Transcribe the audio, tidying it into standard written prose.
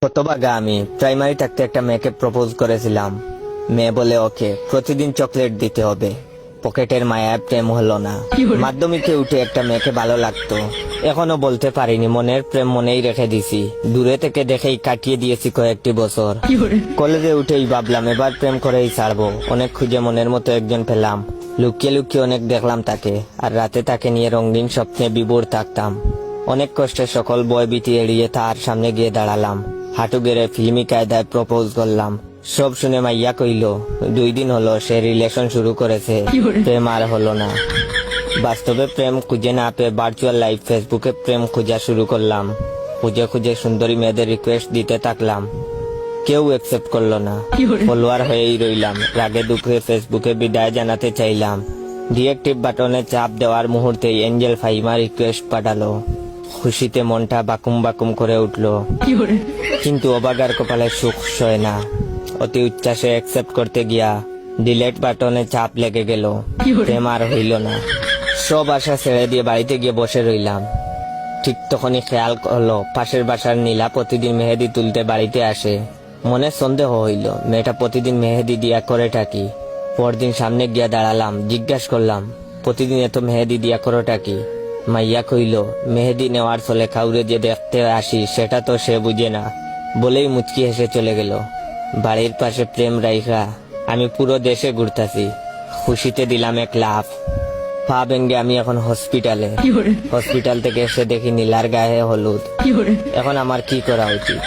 হতভাগা আমি প্রাইমারি থাকতে একটা মেয়েকে প্রপোজ করেছিলাম। মেয়ে বলে ওকে প্রতিদিন চকলেট দিতে হবে। পকেটের মায়ায় প্রেম হলো না। মাধ্যমিকে উঠে একটা মেয়েকে ভালো লাগতো, এখনো বলতে পারিনি, মনের প্রেম মনেই রেখে দিছি। দূরে থেকে দেখেই কাটিয়ে দিয়েছি কয়েকটি বছর। কলেজে উঠেই ভাবলাম এবার প্রেম করেই ছাড়বো। অনেক খুঁজে মনের মতো একজন পেলাম। লুকিয়ে লুকিয়ে অনেক দেখলাম তাকে, আর রাতে তাকে নিয়ে রঙিন স্বপ্নে বিভোর থাকতাম। অনেক কষ্টে সকল ভয়ভীতি এড়িয়ে তার সামনে গিয়ে দাঁড়ালাম। হাঁটু গেড়ে ফিল্মি কায়দায় প্রপোজ করলাম। সব শুনে মাইয়া কইল 2 দিন হলো সে রিলেশন শুরু করেছে, প্রেম আর হলো না। বাস্তবে প্রেম খুঁজে না পেয়ে ভার্চুয়াল লাইফ ফেসবুকে প্রেম খোঁজা শুরু করলাম। খুঁজে খুঁজে সুন্দরী মেয়েদের রিকোয়েস্ট দিতে থাকলাম, কেউ অ্যাকসেপ্ট করলো না। ফলোয়ার হয়েই রইলাম। রাগে দুঃখে ফেসবুকে বিদায় জানাতে চাইলাম। ডিএক্টিভ বাটনে চাপ দেওয়ার মুহূর্তেই এঞ্জেল ফাইমা রিকোয়েস্ট পাঠালো। খুশিতে মনটা বাকুম বাকুম করে উঠলো, কিন্তু অবাগার কপালে সুখ সয় না। অতি উচ্ছ্বাসে অ্যাকসেপ্ট করতে গিয়া ডিলেট বাটনে চাপ লেগে গেল। প্রেম আর হইল না। সব আশা ছেড়ে দিয়ে বাড়িতে গিয়ে বসে রইলাম। ঠিক তখনই খেয়াল হলো পাশের বাসার নীলা প্রতিদিন মেহেদি তুলতে বাড়িতে আসে। মনে সন্দেহ হইল মেয়েটা প্রতিদিন মেহেদি দিয়া করেটা কি। পরদিন সামনে গিয়া দাঁড়ালাম, জিজ্ঞাসা করলাম প্রতিদিন এত মেহেদি দিয়া করোটা কি। মাইয়া কইল মেহেদি নেওয়ার চলে কাউরে যে দেখতে আসি সেটা তো সে বুঝে না, বলেই মুচকি হেসে চলে গেল। বাড়ির পাশে প্রেম রাইখা আমি পুরো দেশে ঘুরতাছি। খুশিতে দিলাম এক লাফ। পা ভেঙ্গে আমি এখন হসপিটালে। হসপিটাল থেকে এসে দেখি নীলার গায়ে হলুদ। এখন আমার কি করা উচিত?